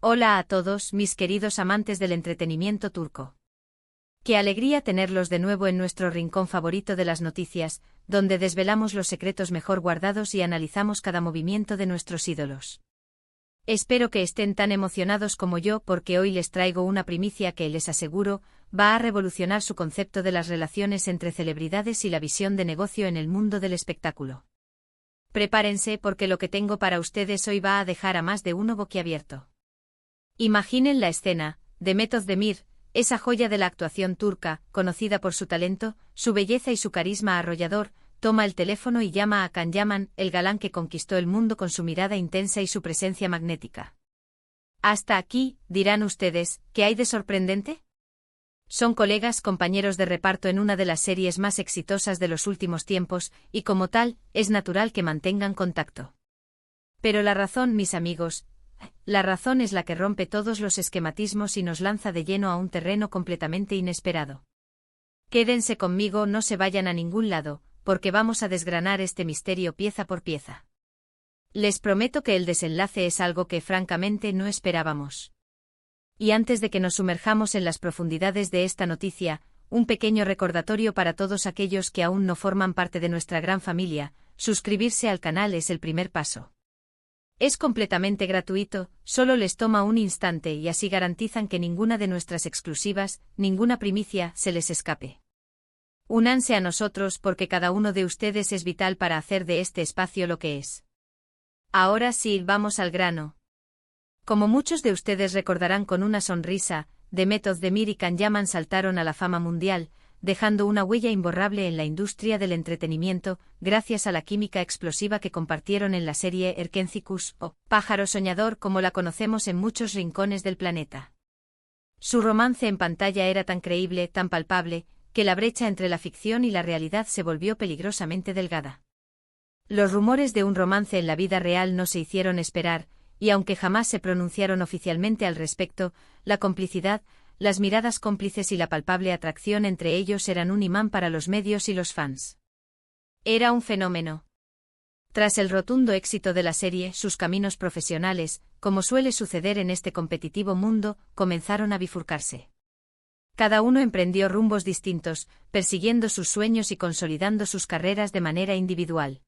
Hola a todos, mis queridos amantes del entretenimiento turco. Qué alegría tenerlos de nuevo en nuestro rincón favorito de las noticias, donde desvelamos los secretos mejor guardados y analizamos cada movimiento de nuestros ídolos. Espero que estén tan emocionados como yo porque hoy les traigo una primicia que, les aseguro, va a revolucionar su concepto de las relaciones entre celebridades y la visión de negocio en el mundo del espectáculo. Prepárense porque lo que tengo para ustedes hoy va a dejar a más de uno boquiabierto. Imaginen la escena: Demet Özdemir, esa joya de la actuación turca, conocida por su talento, su belleza y su carisma arrollador, toma el teléfono y llama a Can Yaman, el galán que conquistó el mundo con su mirada intensa y su presencia magnética. Hasta aquí, dirán ustedes, ¿qué hay de sorprendente? Son colegas, compañeros de reparto en una de las series más exitosas de los últimos tiempos, y como tal, es natural que mantengan contacto. Pero la razón, mis amigos, la razón es la que rompe todos los esquematismos y nos lanza de lleno a un terreno completamente inesperado. Quédense conmigo, no se vayan a ningún lado, porque vamos a desgranar este misterio pieza por pieza. Les prometo que el desenlace es algo que francamente no esperábamos. Y antes de que nos sumerjamos en las profundidades de esta noticia, un pequeño recordatorio para todos aquellos que aún no forman parte de nuestra gran familia: suscribirse al canal es el primer paso. Es completamente gratuito, solo les toma un instante y así garantizan que ninguna de nuestras exclusivas, ninguna primicia, se les escape. Únanse a nosotros porque cada uno de ustedes es vital para hacer de este espacio lo que es. Ahora sí, vamos al grano. Como muchos de ustedes recordarán con una sonrisa, Demet Özdemir y Can Yaman saltaron a la fama mundial, dejando una huella imborrable en la industria del entretenimiento, gracias a la química explosiva que compartieron en la serie Erkencikus, o Pájaro Soñador como la conocemos en muchos rincones del planeta. Su romance en pantalla era tan creíble, tan palpable, que la brecha entre la ficción y la realidad se volvió peligrosamente delgada. Los rumores de un romance en la vida real no se hicieron esperar, y aunque jamás se pronunciaron oficialmente al respecto, la complicidad, las miradas cómplices y la palpable atracción entre ellos eran un imán para los medios y los fans. Era un fenómeno. Tras el rotundo éxito de la serie, sus caminos profesionales, como suele suceder en este competitivo mundo, comenzaron a bifurcarse. Cada uno emprendió rumbos distintos, persiguiendo sus sueños y consolidando sus carreras de manera individual.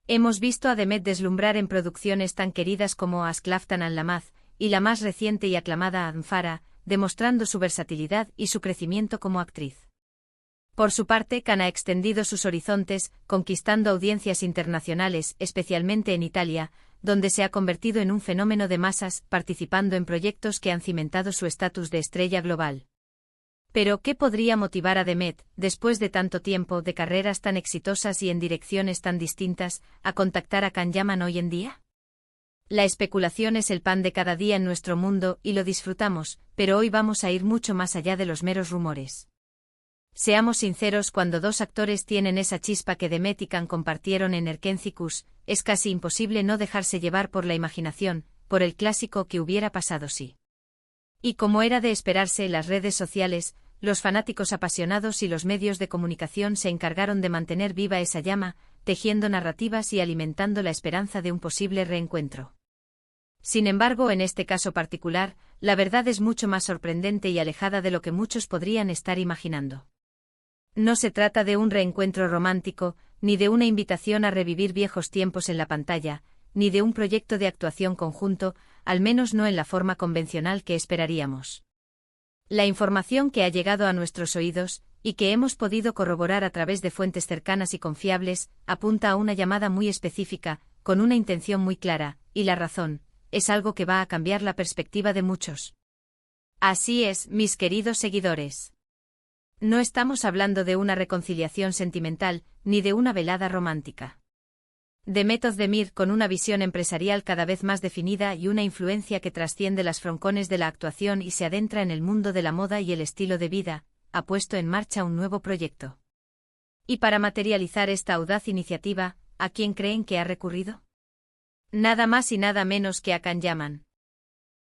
Hemos visto a Demet deslumbrar en producciones tan queridas como Aşk Laftan Anlamaz, y la más reciente y aclamada Anfara, demostrando su versatilidad y su crecimiento como actriz. Por su parte, Can ha extendido sus horizontes, conquistando audiencias internacionales, especialmente en Italia, donde se ha convertido en un fenómeno de masas, participando en proyectos que han cimentado su estatus de estrella global. Pero, ¿qué podría motivar a Demet, después de tanto tiempo, de carreras tan exitosas y en direcciones tan distintas, a contactar a Can Yaman hoy en día? La especulación es el pan de cada día en nuestro mundo y lo disfrutamos, pero hoy vamos a ir mucho más allá de los meros rumores. Seamos sinceros, cuando dos actores tienen esa chispa que Demet y Can compartieron en Erkencikus, es casi imposible no dejarse llevar por la imaginación, por el clásico «¿qué hubiera pasado si?». Y como era de esperarse, las redes sociales, los fanáticos apasionados y los medios de comunicación se encargaron de mantener viva esa llama, tejiendo narrativas y alimentando la esperanza de un posible reencuentro. Sin embargo, en este caso particular, la verdad es mucho más sorprendente y alejada de lo que muchos podrían estar imaginando. No se trata de un reencuentro romántico, ni de una invitación a revivir viejos tiempos en la pantalla, ni de un proyecto de actuación conjunto, al menos no en la forma convencional que esperaríamos. La información que ha llegado a nuestros oídos, y que hemos podido corroborar a través de fuentes cercanas y confiables, apunta a una llamada muy específica, con una intención muy clara, y la razón es algo que va a cambiar la perspectiva de muchos. Así es, mis queridos seguidores. No estamos hablando de una reconciliación sentimental, ni de una velada romántica. Demet Özdemir, con una visión empresarial cada vez más definida y una influencia que trasciende las froncones de la actuación y se adentra en el mundo de la moda y el estilo de vida, ha puesto en marcha un nuevo proyecto. Y para materializar esta audaz iniciativa, ¿a quién creen que ha recurrido? Nada más y nada menos que a Can Yaman.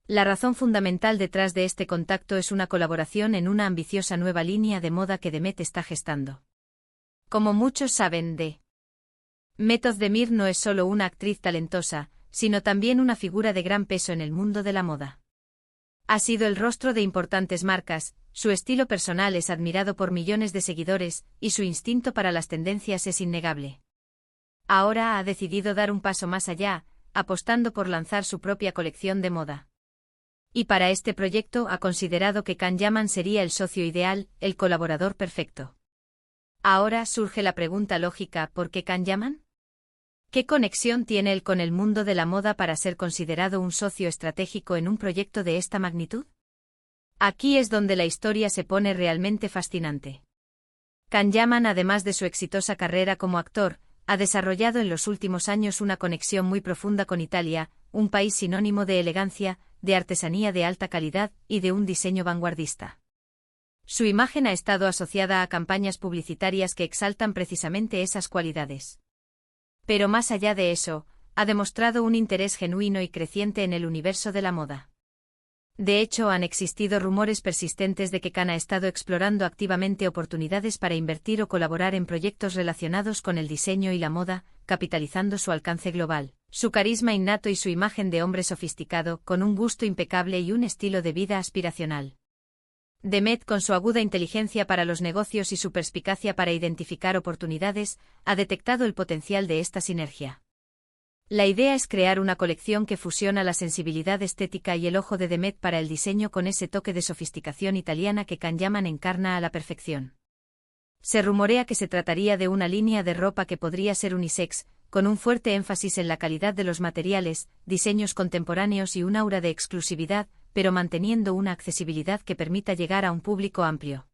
La razón fundamental detrás de este contacto es una colaboración en una ambiciosa nueva línea de moda que Demet está gestando. Como muchos saben, Demet Özdemir no es solo una actriz talentosa, sino también una figura de gran peso en el mundo de la moda. Ha sido el rostro de importantes marcas, su estilo personal es admirado por millones de seguidores, y su instinto para las tendencias es innegable. Ahora ha decidido dar un paso más allá, apostando por lanzar su propia colección de moda. Y para este proyecto ha considerado que Can Yaman sería el socio ideal, el colaborador perfecto. Ahora surge la pregunta lógica: ¿por qué Can Yaman? ¿Qué conexión tiene él con el mundo de la moda para ser considerado un socio estratégico en un proyecto de esta magnitud? Aquí es donde la historia se pone realmente fascinante. Can Yaman, además de su exitosa carrera como actor, ha desarrollado en los últimos años una conexión muy profunda con Italia, un país sinónimo de elegancia, de artesanía de alta calidad y de un diseño vanguardista. Su imagen ha estado asociada a campañas publicitarias que exaltan precisamente esas cualidades. Pero más allá de eso, ha demostrado un interés genuino y creciente en el universo de la moda. De hecho, han existido rumores persistentes de que Can ha estado explorando activamente oportunidades para invertir o colaborar en proyectos relacionados con el diseño y la moda, capitalizando su alcance global, su carisma innato y su imagen de hombre sofisticado, con un gusto impecable y un estilo de vida aspiracional. Demet, con su aguda inteligencia para los negocios y su perspicacia para identificar oportunidades, ha detectado el potencial de esta sinergia. La idea es crear una colección que fusiona la sensibilidad estética y el ojo de Demet para el diseño con ese toque de sofisticación italiana que Can Yaman encarna a la perfección. Se rumorea que se trataría de una línea de ropa que podría ser unisex, con un fuerte énfasis en la calidad de los materiales, diseños contemporáneos y un aura de exclusividad, pero manteniendo una accesibilidad que permita llegar a un público amplio.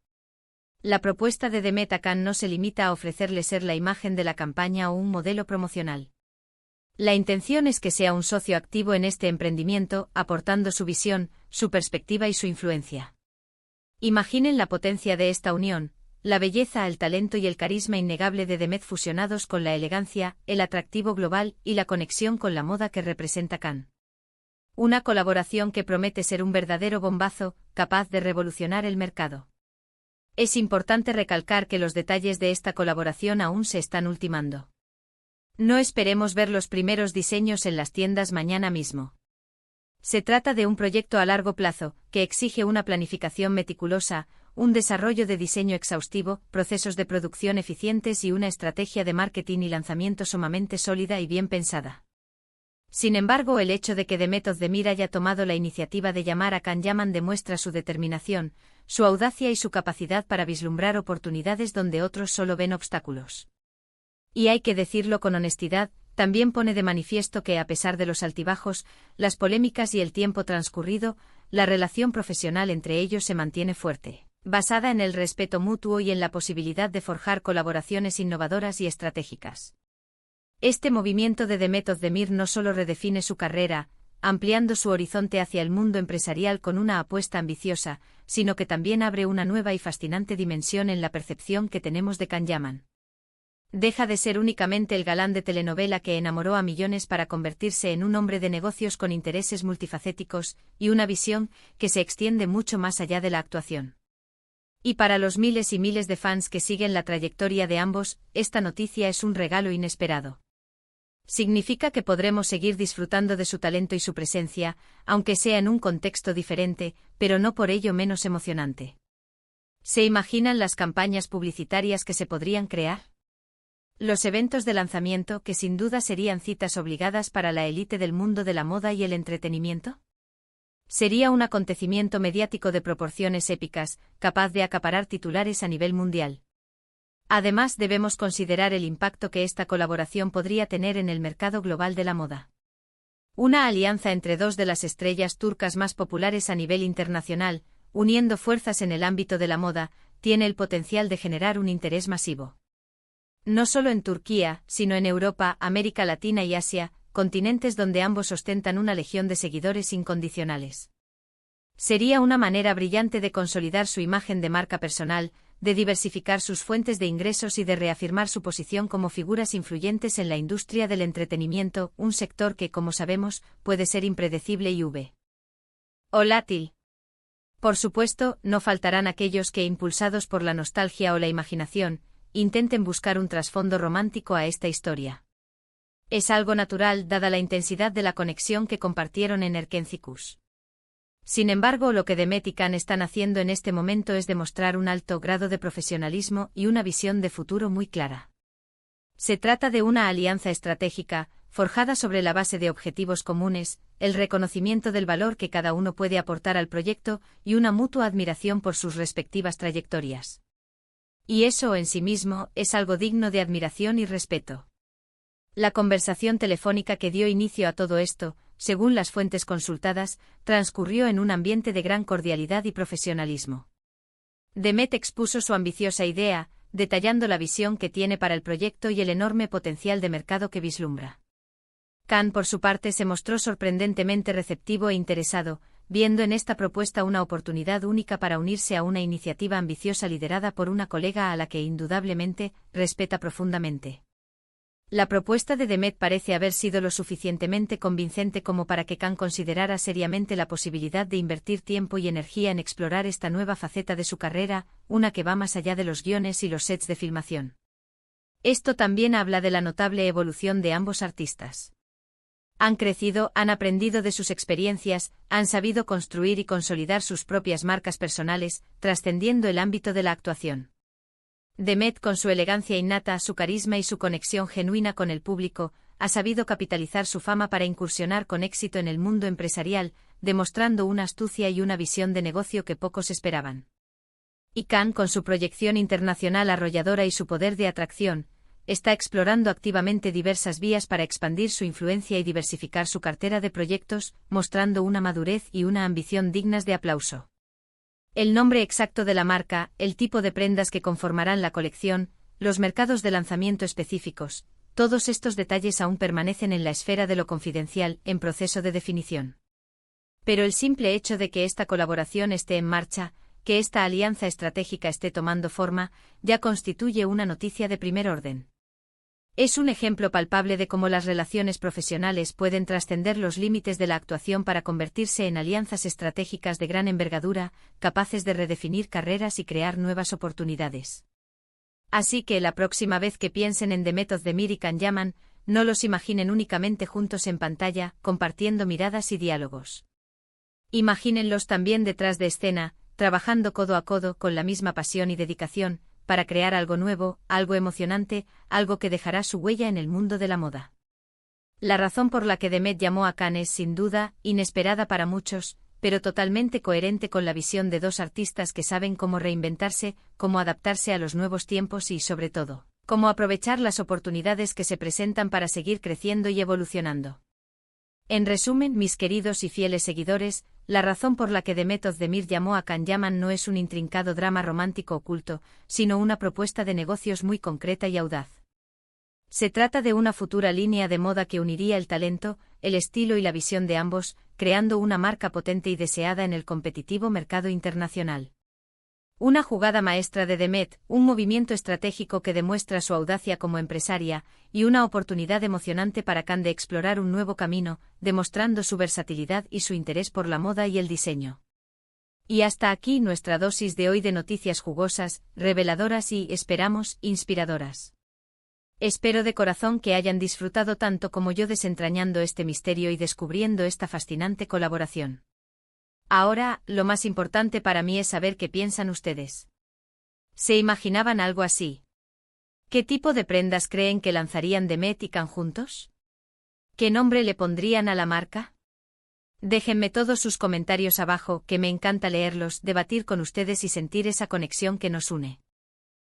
La propuesta de Demet a Can no se limita a ofrecerle ser la imagen de la campaña o un modelo promocional. La intención es que sea un socio activo en este emprendimiento, aportando su visión, su perspectiva y su influencia. Imaginen la potencia de esta unión, la belleza, el talento y el carisma innegable de Demet fusionados con la elegancia, el atractivo global y la conexión con la moda que representa Can. Una colaboración que promete ser un verdadero bombazo, capaz de revolucionar el mercado. Es importante recalcar que los detalles de esta colaboración aún se están ultimando. No esperemos ver los primeros diseños en las tiendas mañana mismo. Se trata de un proyecto a largo plazo, que exige una planificación meticulosa, un desarrollo de diseño exhaustivo, procesos de producción eficientes y una estrategia de marketing y lanzamiento sumamente sólida y bien pensada. Sin embargo, el hecho de que Demet Özdemir haya tomado la iniciativa de llamar a Can Yaman demuestra su determinación, su audacia y su capacidad para vislumbrar oportunidades donde otros solo ven obstáculos. Y hay que decirlo con honestidad, también pone de manifiesto que a pesar de los altibajos, las polémicas y el tiempo transcurrido, la relación profesional entre ellos se mantiene fuerte, basada en el respeto mutuo y en la posibilidad de forjar colaboraciones innovadoras y estratégicas. Este movimiento de Demet Özdemir no solo redefine su carrera, ampliando su horizonte hacia el mundo empresarial con una apuesta ambiciosa, sino que también abre una nueva y fascinante dimensión en la percepción que tenemos de Can Yaman. Deja de ser únicamente el galán de telenovela que enamoró a millones para convertirse en un hombre de negocios con intereses multifacéticos y una visión que se extiende mucho más allá de la actuación. Y para los miles y miles de fans que siguen la trayectoria de ambos, esta noticia es un regalo inesperado. Significa que podremos seguir disfrutando de su talento y su presencia, aunque sea en un contexto diferente, pero no por ello menos emocionante. ¿Se imaginan las campañas publicitarias que se podrían crear? Los eventos de lanzamiento que sin duda serían citas obligadas para la élite del mundo de la moda y el entretenimiento. Sería un acontecimiento mediático de proporciones épicas, capaz de acaparar titulares a nivel mundial. Además, debemos considerar el impacto que esta colaboración podría tener en el mercado global de la moda. Una alianza entre dos de las estrellas turcas más populares a nivel internacional, uniendo fuerzas en el ámbito de la moda, tiene el potencial de generar un interés masivo. No solo en Turquía, sino en Europa, América Latina y Asia, continentes donde ambos ostentan una legión de seguidores incondicionales. Sería una manera brillante de consolidar su imagen de marca personal, de diversificar sus fuentes de ingresos y de reafirmar su posición como figuras influyentes en la industria del entretenimiento, un sector que, como sabemos, puede ser impredecible y volátil. Por supuesto, no faltarán aquellos que, impulsados por la nostalgia o la imaginación, intenten buscar un trasfondo romántico a esta historia. Es algo natural dada la intensidad de la conexión que compartieron en Erkencikus. Sin embargo, lo que Demet y Khan están haciendo en este momento es demostrar un alto grado de profesionalismo y una visión de futuro muy clara. Se trata de una alianza estratégica, forjada sobre la base de objetivos comunes, el reconocimiento del valor que cada uno puede aportar al proyecto y una mutua admiración por sus respectivas trayectorias. Y eso en sí mismo es algo digno de admiración y respeto. La conversación telefónica que dio inicio a todo esto, según las fuentes consultadas, transcurrió en un ambiente de gran cordialidad y profesionalismo. Demet expuso su ambiciosa idea, detallando la visión que tiene para el proyecto y el enorme potencial de mercado que vislumbra. Khan, por su parte, se mostró sorprendentemente receptivo e interesado, viendo en esta propuesta una oportunidad única para unirse a una iniciativa ambiciosa liderada por una colega a la que indudablemente respeta profundamente. La propuesta de Demet parece haber sido lo suficientemente convincente como para que Khan considerara seriamente la posibilidad de invertir tiempo y energía en explorar esta nueva faceta de su carrera, una que va más allá de los guiones y los sets de filmación. Esto también habla de la notable evolución de ambos artistas. Han crecido, han aprendido de sus experiencias, han sabido construir y consolidar sus propias marcas personales, trascendiendo el ámbito de la actuación. Demet, con su elegancia innata, su carisma y su conexión genuina con el público, ha sabido capitalizar su fama para incursionar con éxito en el mundo empresarial, demostrando una astucia y una visión de negocio que pocos esperaban. Y Khan, con su proyección internacional arrolladora y su poder de atracción, está explorando activamente diversas vías para expandir su influencia y diversificar su cartera de proyectos, mostrando una madurez y una ambición dignas de aplauso. El nombre exacto de la marca, el tipo de prendas que conformarán la colección, los mercados de lanzamiento específicos, todos estos detalles aún permanecen en la esfera de lo confidencial, en proceso de definición. Pero el simple hecho de que esta colaboración esté en marcha, que esta alianza estratégica esté tomando forma, ya constituye una noticia de primer orden. Es un ejemplo palpable de cómo las relaciones profesionales pueden trascender los límites de la actuación para convertirse en alianzas estratégicas de gran envergadura, capaces de redefinir carreras y crear nuevas oportunidades. Así que la próxima vez que piensen en Demet Özdemir y Can Yaman, no los imaginen únicamente juntos en pantalla, compartiendo miradas y diálogos. Imagínenlos también detrás de escena, trabajando codo a codo con la misma pasión y dedicación, para crear algo nuevo, algo emocionante, algo que dejará su huella en el mundo de la moda. La razón por la que Demet llamó a Khan es sin duda inesperada para muchos, pero totalmente coherente con la visión de dos artistas que saben cómo reinventarse, cómo adaptarse a los nuevos tiempos y, sobre todo, cómo aprovechar las oportunidades que se presentan para seguir creciendo y evolucionando. En resumen, mis queridos y fieles seguidores, la razón por la que Demet Özdemir llamó a Can Yaman no es un intrincado drama romántico oculto, sino una propuesta de negocios muy concreta y audaz. Se trata de una futura línea de moda que uniría el talento, el estilo y la visión de ambos, creando una marca potente y deseada en el competitivo mercado internacional. Una jugada maestra de Demet, un movimiento estratégico que demuestra su audacia como empresaria, y una oportunidad emocionante para Khan de explorar un nuevo camino, demostrando su versatilidad y su interés por la moda y el diseño. Y hasta aquí nuestra dosis de hoy de noticias jugosas, reveladoras y, esperamos, inspiradoras. Espero de corazón que hayan disfrutado tanto como yo desentrañando este misterio y descubriendo esta fascinante colaboración. Ahora, lo más importante para mí es saber qué piensan ustedes. ¿Se imaginaban algo así? ¿Qué tipo de prendas creen que lanzarían Demet y Khan juntos? ¿Qué nombre le pondrían a la marca? Déjenme todos sus comentarios abajo, que me encanta leerlos, debatir con ustedes y sentir esa conexión que nos une.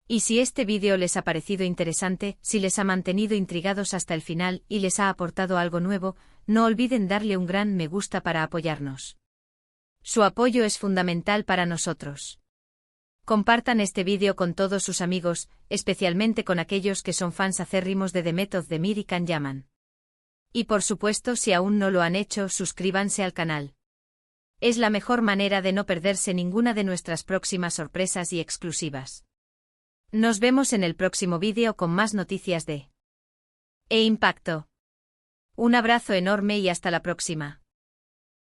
Y si este vídeo les ha parecido interesante, si les ha mantenido intrigados hasta el final y les ha aportado algo nuevo, no olviden darle un gran me gusta para apoyarnos. Su apoyo es fundamental para nosotros. Compartan este vídeo con todos sus amigos, especialmente con aquellos que son fans acérrimos de Demet Özdemir y Can Yaman. Y por supuesto, si aún no lo han hecho, suscríbanse al canal. Es la mejor manera de no perderse ninguna de nuestras próximas sorpresas y exclusivas. Nos vemos en el próximo vídeo con más noticias de impacto. Un abrazo enorme y hasta la próxima.